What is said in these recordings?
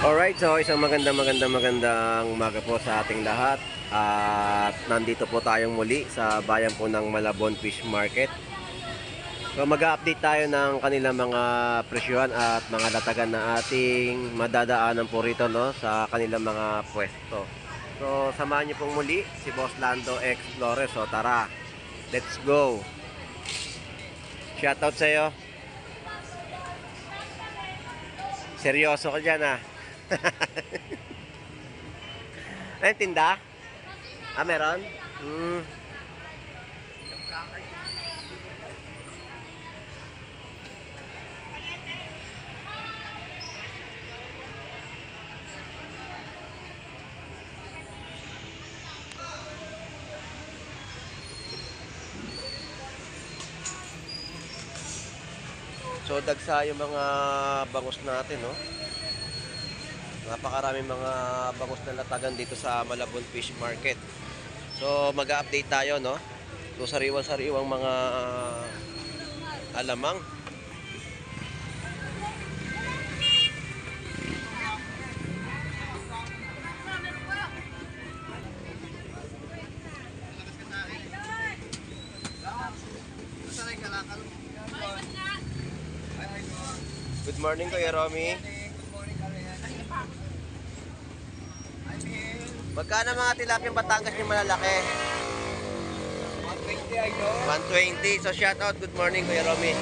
Alright, so isang magandang umaga po sa ating lahat. At nandito po tayong muli sa bayan po ng Malabon Fish Market. So mag-update tayo ng kanilang mga presyohan at mga latagan na ating madadaanan po rito, no, sa kanilang mga pwesto. So samahan niyo pong muli si Boss Lando X Flores. So tara, let's go. Shoutout sa iyo. Seryoso ka dyan, ah. Ay, tinda? Ah, meron? So dagsa yung mga bangus natin, no? Napakaraming mga bangus na latagan dito sa Malabon Fish Market. So mag-update tayo, no? So sariwang mga alamang. Good morning, Kuya Romy. Magkano mga tilapia Batangas yung malalaki? 120. So shout out, good morning Kuya Romy.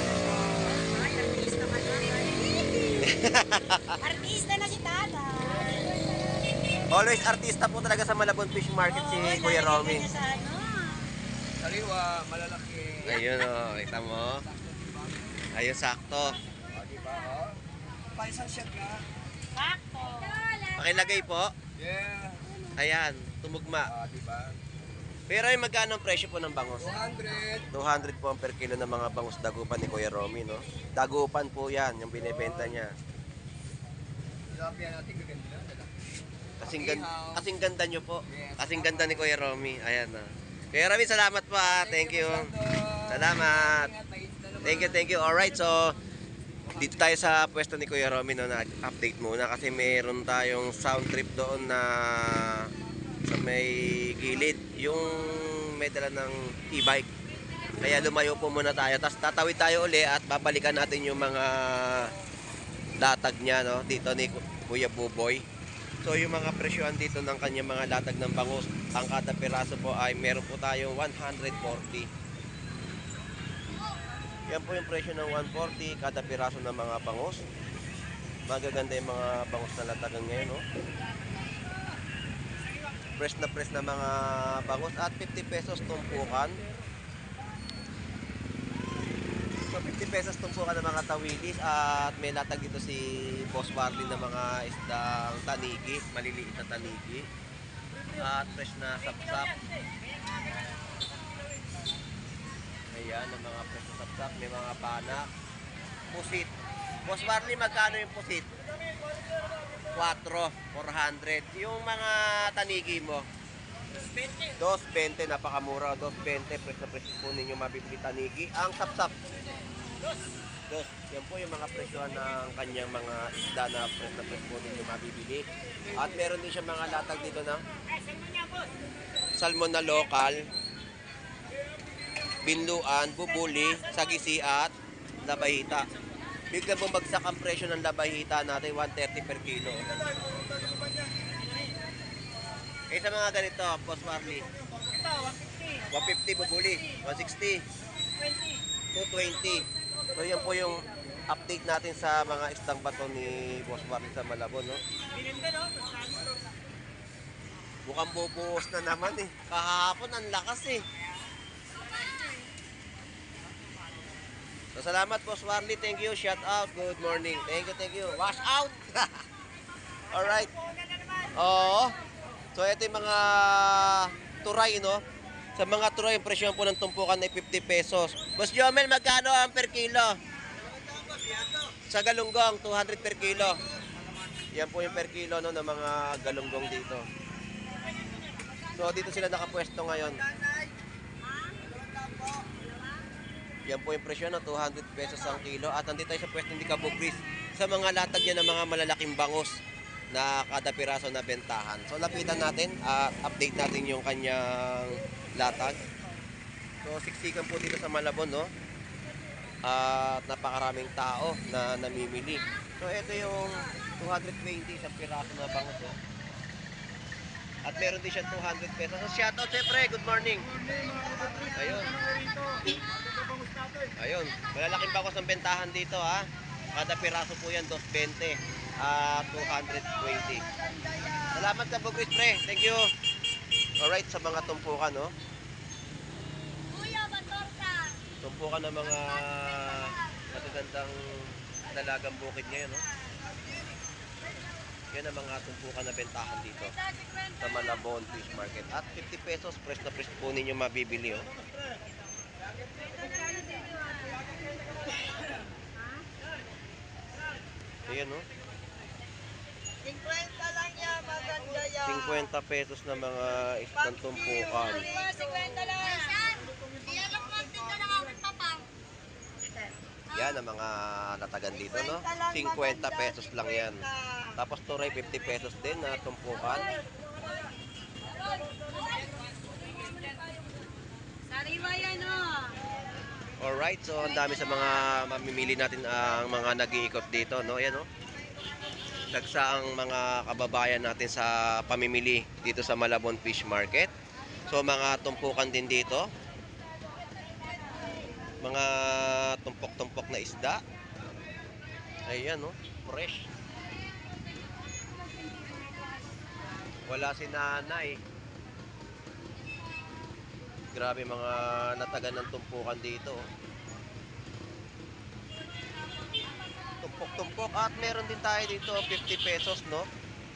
Artista na si Tata. Always artista po talaga sa Malabon Fish Market si Kuya Romy. Sariwa, malalaki. Ayun, oh, kita mo. Ayun, sakto. Diba? Pa-isang shot na. Sakto. Pakilagay po. Yeah. Ayan, tumugma. Diba? Pero ay magkano ang presyo po ng bangus? 200. 200 po ang per kilo ng mga bangus dagupan ni Kuya Romy, no? Dagupan po yan, yung binibenta niya. Tilapia natin gaganda. Kasing ganda nyo po. Kasing ganda ni Kuya Romy. Ayan na. Kuya Romy, salamat po, ha. Thank you. Salamat. Thank you. Alright, so dito tayo sa pwesto ni Kuya Romy, no, na update muna kasi meron tayong sound trip doon na sa may gilid, yung may dala ng e-bike. Kaya lumayo po muna tayo. Tapos tatawid tayo uli at babalikan natin yung mga latag niya, no, dito ni Kuya Buboy. So yung mga presyohan dito ng kanyang mga latag ng bangus, ang kada piraso po ay meron po tayong 140. Yan po yung presyo ng 140 kada piraso ng mga bangus. Magaganda yung mga bangus na latagan ngayon, no? Fresh na mga bangus at 50 pesos tumpukan. So 50 pesos tumpukan ng mga tawilis at may latag dito si Boss Warley ng mga isdang tanigi, maliliit na tanigi. At fresh na sapsap. Ayan, ang mga fresh na sapsap, may mga panak. Pusit. Boss Warley, magkano yung pusit? 400. Yung mga tanigi mo? 220, napakamura. 220, fresh na fresh po ninyo mabibili tanigi. Ang sapsap? 2. Yan po yung mga presyohan ng kanyang mga isda na fresh po ninyo mabibili. At meron din siya mga latag dito na salmon na local, binluan, bubuli, sagisi at labahita. Biglang bumagsak ang presyo ng labahita natin, 130 per kilo. Eh sa mga ganito, Boss Warley, 150 bubuli, 160, 220. So yan po yung update natin sa mga istang bato ni Boss Warley sa Malabon, no? Mukhang bubuhos na naman eh. Kahapon ang lakas eh. So, salamat Boss Warley, thank you, shout out, good morning, thank you, wash out. Alright. Oo. So ito yung mga turay, no? Sa mga turay, yung presyo po ng tumpukan ay 50 pesos. Boss Jomel, magkano ang per kilo? Sa galunggong, 200 per kilo. Yan po yung per kilo, no, ng mga galunggong dito. So dito sila nakapwesto ngayon. Yan po yung presyo, no? 200 pesos ang kilo. At nandito tayo sa pwesto ni Kabugris sa mga latag niya ng mga malalaking bangus na kada piraso na bentahan. So lapitan natin at update natin yung kanyang latag. So siksikan po dito sa Malabon, no? At napakaraming tao na namimili. So ito yung 220 sa piraso na bangus, no? At meron din siya 200 pesos. So shoutout siyempre, good morning. Ayun. Ayun, malalaking bangus ang bentahan dito, ha. Kada piraso po yan 220 at 220. Salamat sa Bugris, pre. Thank you. Alright, sa mga tumpukan, no? Kuya, batorta. Tumpukan ng mga matagandang dalagang bukid ngayon, no? Yan ang mga tumpukan na bentahan dito sa Malabon Fish Market. At 50 pesos, fresh na fresh po ninyo mabibili, oh. Ayan, no? 50 lang yan, maganda yan. 50 pesos na mga isang tumpukan. 50 lang. Iyan lang po ang tinda ng aking papang. Yan ang mga latagan dito, no? 50 pesos lang yan. Tapos turay 50 pesos din na tumpukan. Sariwa yan, oh. Alright, so ang dami sa mga mamimili natin ang mga nag-iikot dito, no? Yan, no? Dagsa ang mga kababayan natin sa pamimili dito sa Malabon Fish Market. So mga tumpukan din dito. Mga tumpok-tumpok na isda. Ayan, no? Fresh. Wala si nanay. Grabe mga natagan ng tumpukan dito. Tumpok-tumpok. At meron din tayo dito 50 pesos, no?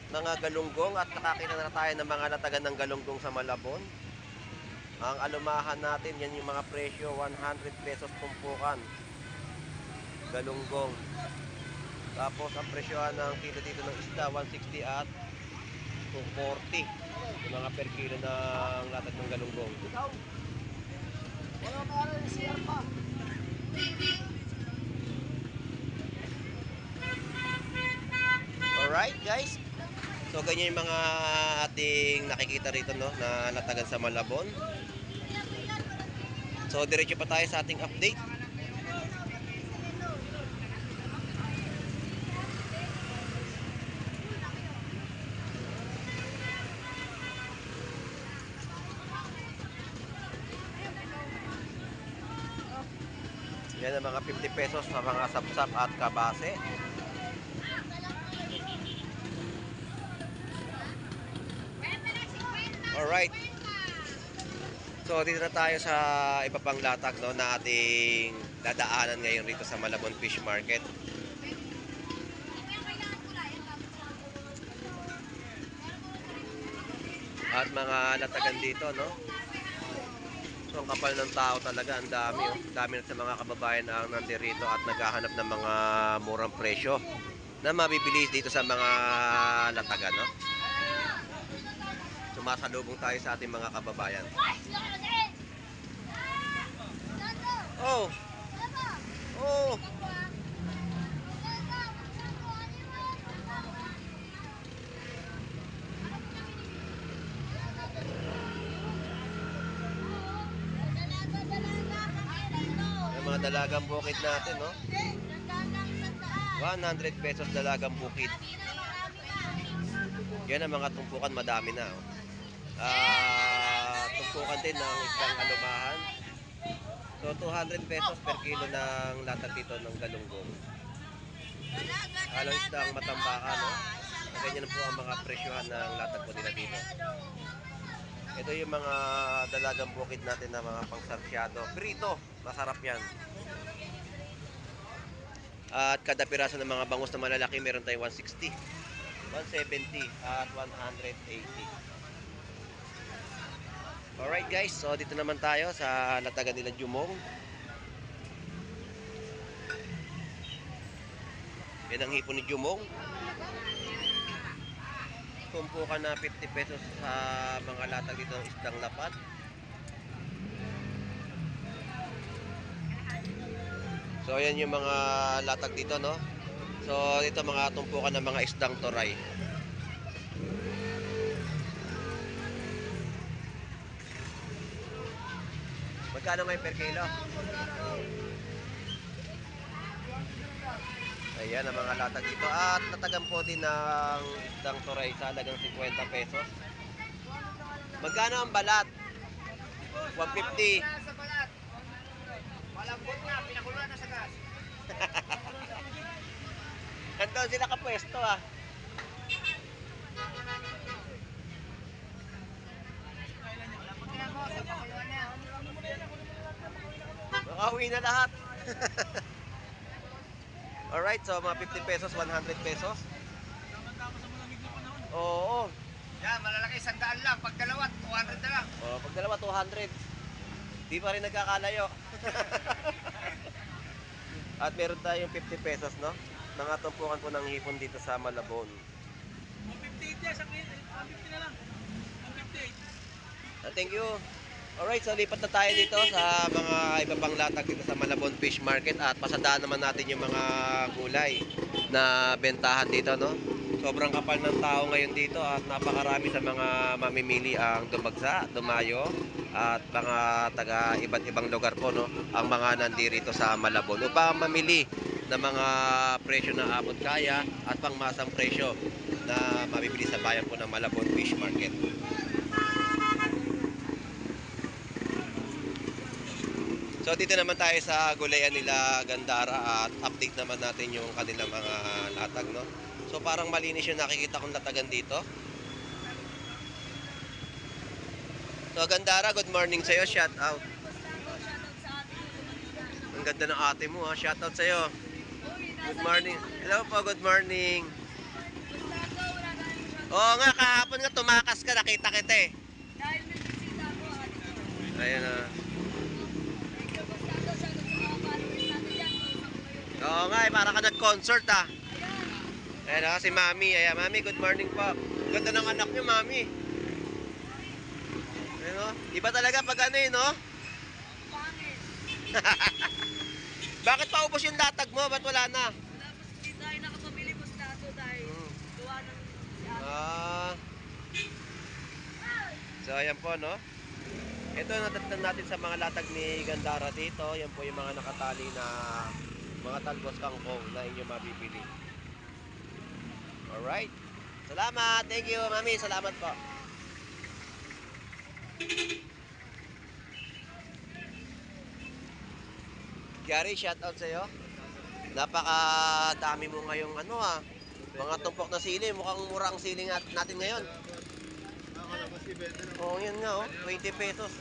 Mga galunggong. At nakakita na tayo ng mga natagan ng galunggong sa Malabon. Ang alumahan natin, yan yung mga presyo. 100 pesos tumpukan. Galunggong. Tapos ang presyohan ng kilo dito ng isda, 160 at 240. Yung mga per kilo ng latag ng galunggong. Wala ka rin siya pa. Alright, guys. So ganyan yung mga ating nakikita rito, no, na latagan sa Malabon. So diretso pa tayo sa ating update. Yan ang mga 50 pesos sa mga sapsap at kabase. Alright. So dito na tayo sa iba pang latag, no, na ating dadaanan ngayon rito sa Malabon Fish Market. At mga latagan dito, no. So ang kapal ng tao talaga, ang dami, oh. Dami na sa mga kababayan ang nandirito at naghahanap ng mga murang presyo na mabibili dito sa mga latagan, no. Sumasalubong tayo sa ating mga kababayan. Oh. Oh. Yung mga dalagang bukid natin, no. 100 pesos dalagang bukid. Yan ang mga tumpukan, madami na, oh. Tumpukan din ng isang alumahan. So 200 pesos per kilo ng latag dito ng galunggong. Halo isdang matambakan, no? Ganyan po ang mga presyohan ng latag po nila dito. Ito yung mga dalagang bukid natin na mga pangsarsyado. Prito, masarap yan. At kada piraso ng mga bangus na malalaki meron tayong 160, 170 at 180. Alright guys, so dito naman tayo sa latagan nila Jumong. Yan ang hipon ni Jumong. tumpukan na 50 pesos sa mga latag dito ng isdang lapat. So ayan yung mga latag dito, no? So dito mga tumpukan ng mga isdang toray. Magkano ngayon per kilo? Ayan ang mga latag dito. At natagan po din ng isdang toray sa halagang 50 pesos. Magkano ang balat? 150. Sa balat. Malambot na, pinakuluan na sa gas. Kanto sila kapwesto ah. Makauwi na lahat. Alright, so mga 50 pesos, 100 pesos. Oo. Yan, malalaki, 100 lang. Pag dalawa, 200 na lang. Oh, pag dalawa 200. Di pa rin nagkakalayo. At meron tayong 50 pesos, no? Nangatumpukan po ng hipon dito sa Malabon. 158 yan, 150 na lang. 158. Thank you. Alright, so lipat na tayo dito sa mga iba pang latag dito sa Malabon Fish Market at pasadaan naman natin yung mga gulay na bentahan dito, no? Sobrang kapal ng tao ngayon dito at napakarami sa mga mamimili ang dumagsa, dumayo at mga taga iba't ibang lugar po, no? Ang mga nandirito sa Malabon upang mamili ng mga presyo na abot kaya at pangmasang presyo na mabibili sa bayan po ng Malabon Fish Market. So dito naman tayo sa gulayan nila Gandara at update naman natin yung kanilang mga latag, no? So parang malinis yung nakikita kong latagan dito. So Gandara, good morning sa'yo, shout out. Ang ganda ng ate mo ha, shout out sa'yo. Good morning. Hello po, good morning. Oo nga, kahapon nga tumakas ka, nakita kita eh. Dahil may bisita ko, Ayan na. Oo nga, eh, para ka nag-concert ah. Ayan na, si Mami. Ayan, Mami, good morning po. Ganda ng anak niyo, Mami. Ayan o. Iba talaga pag ano eh, no? pangit. Bakit paubos yung latag mo? Ba't wala na? Tapos hindi tayo nakapamili po sa taso dahil gawa ng Ah. So, ayan po, no? Ito, natatnan natin sa mga latag ni Gandara dito. Yan po yung mga nakatali na mga talbos kangkong na inyo mabibili. Alright. Salamat. Thank you, Mami. Salamat po. Gary, shout out sa'yo. Napakadami mo ngayong ano ah. Mga tumpok na sili. Mukhang mura ang sili natin ngayon. Oo, yan nga oh. 20 pesos.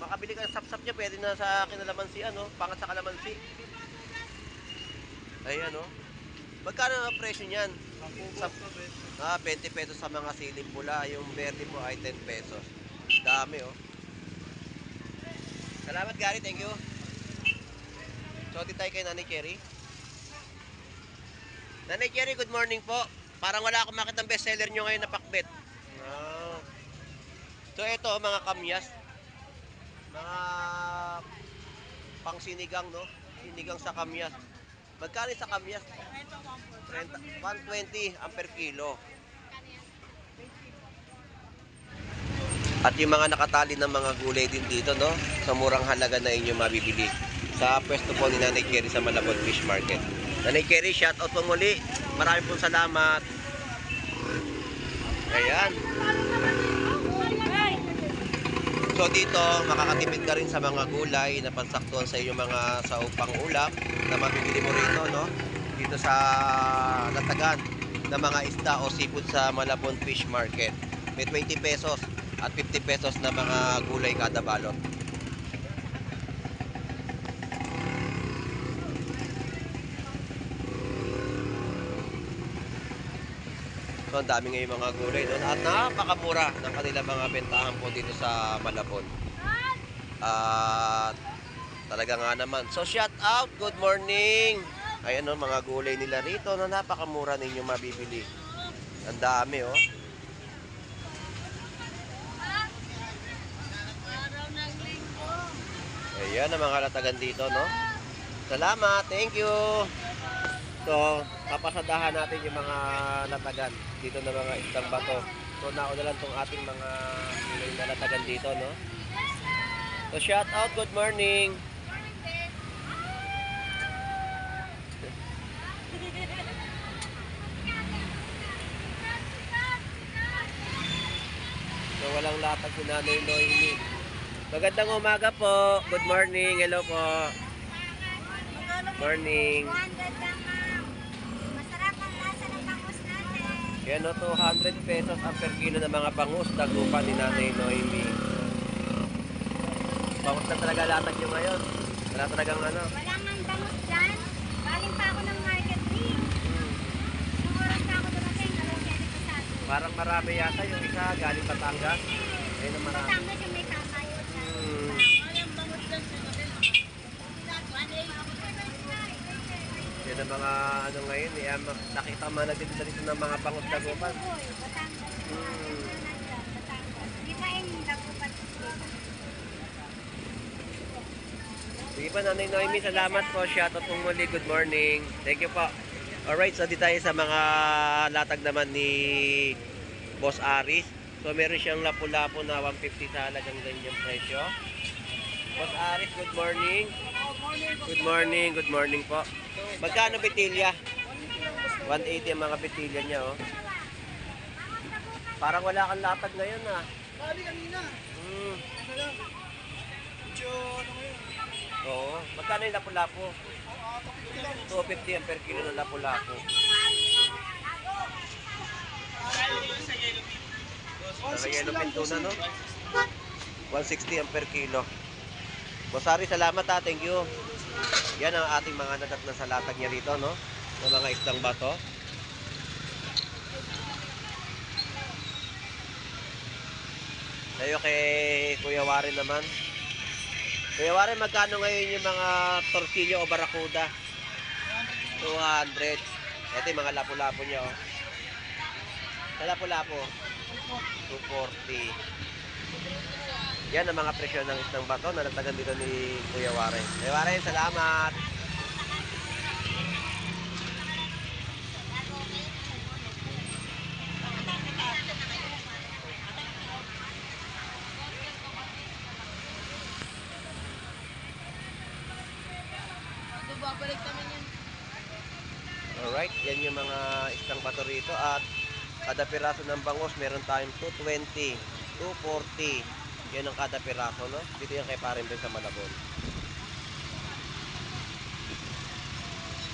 Makabili ka ng sap-sap niya. Pwede na sa kinalamansi ano. Pangat sa kalamansi. Ayan oh. Magkano ang presyo niyan? 20 pesos sa mga siling pula. Yung verde po ay 10 pesos. Dami oh. Salamat Gary, thank you. So, di tayo kay Nanay Cherry. Nanay Cherry, good morning po. Parang wala akong makita ng bestseller nyo ngayon na pakbet. Oh. So, ito mga kamyas. Mga pang sinigang, no? Sinigang sa kamyas. Magkano sa kamyas? 120 ang per kilo. At yung mga nakatali ng mga gulay din dito, no? Sa murang halaga na inyo mabibili. Sa pwesto po ni Nanay Cherry sa Malabon Fish Market. Nanay Cherry, shout out po muli. Maraming pong salamat. Ayan. So dito, makakatipid ka rin sa mga gulay na pansaktuhan sa iyong mga saupang ulam na mabibili mo rito, no? Dito sa latagan ng mga isda o seafood sa Malabon Fish Market. May 20 pesos at 50 pesos na mga gulay kada balot. So, ang dami ngayon mga gulay doon at napakamura ng kanilang mga bentahan po dito sa Malabon. At talaga nga naman. So, shout out, good morning. Ayan o, mga gulay nila rito na napakamura ninyo mabibili. Ang dami, oh. Araw ng linggo. Ayan ang mga latagan dito, no? Salamat, thank you. So, papasadahan natin yung mga latagan dito na mga isang bato. So, nauna lang tong ating mga ilay na latagan dito, no? So, shout out, good morning. So, walang latag si Nanay Noemi. Magandang umaga po. Good morning. Hello po. Morning. 200 lang, ma'am. Masarap ang lasa ng bangus natin. Yan o, 200 pesos ang per kilo ng mga bangus. Dagupan ni Nanay Noemi. Bangus na talaga latag nyo ngayon. Wala talagang ano. Wala mang bangus dyan. Galing pa ako ng market ring. Nung oras na ako dumating, alas 7 pa sa atin. Parang marami yata yung isa galing Batangas. Ayun ang marami. Batangas yung may kakayo dyan. Hmm. Walang bangus dyan sa natin. Yan ang mga ano ngayon. Eh, nakita mo na dito ng mga bangus dagupan. Batangas. Di ba yung dagupan? Sige pa, Nanay Noemi, salamat po. Shoutout pong muli. Good morning. Thank you po. Alright, so di tayo sa mga latag naman ni Boss Aris. So meron siyang lapu-lapu na 150 sa halagang ganyang presyo. Boss Aris, good morning. Good morning, good morning po. Magkano bitilya? 180 ang mga bitilya niya, oh. Parang wala kang latag ngayon, ah. Kali kanina. Medyo ano ngayon? Oo. Magkano yung lapu-lapu? 250 ang per kilo ng lapu-lapu. Sa yellow pintuna, no? 160 ang per kilo. Bosari, salamat ha. Thank you. Yan ang ating mga nadat na sa latag niya rito, no? Ng mga islang bato. Tayo kay Kuya Warren naman. Kuya Warren, magkano ngayon yung mga tortillo o barakuda? 200. Ito yung mga lapu-lapu niya, oh. Sa lapu-lapu, 240. Yan ang mga presyo ng isang bato na natagan dito ni Kuya Warren. Kuya Warren, salamat. Babalik kami yan. Alright, yan yung mga isang bato rito. At kada piraso ng bangus, meron tayong 220, 240. Yan ang kada piraso, no? Dito yan kay Parin sa Malabon.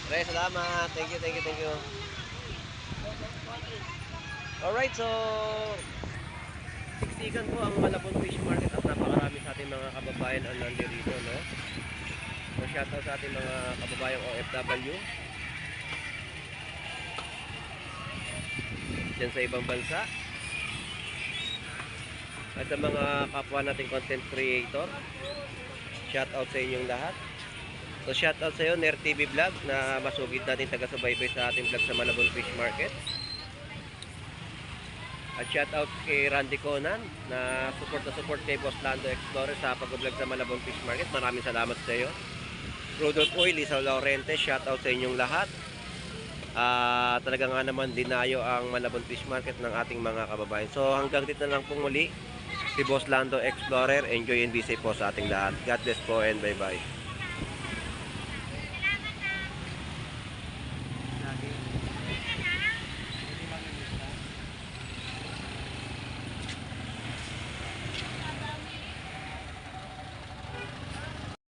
Alright, salamat. Thank you, thank you, thank you. Alright, so siksikan po ang Malabon Fish Market at napakarami sa ating mga kababayan ang nandirito, no? So shoutout sa ating mga kababayang OFW dyan sa ibang bansa at sa mga kapwa nating content creator, shoutout sa inyong lahat. So shoutout sa iyo Ner TV Vlog na masugid natin taga-subaybay sa ating vlog sa Malabon Fish Market. At shoutout kay Randy Conan na support kay Boss Lando Explorer sa pag-vlog sa Malabon Fish Market. Maraming salamat sa iyo. Rudolph Oil, Lisa Laurente, shoutout sa inyong lahat. Talaga nga naman dinayo ang Malabon Fish Market ng ating mga kababayan. So hanggang dito na lang po muli si Boss Lando Explorer. Enjoy and be safe po sa ating lahat. God bless po and bye bye.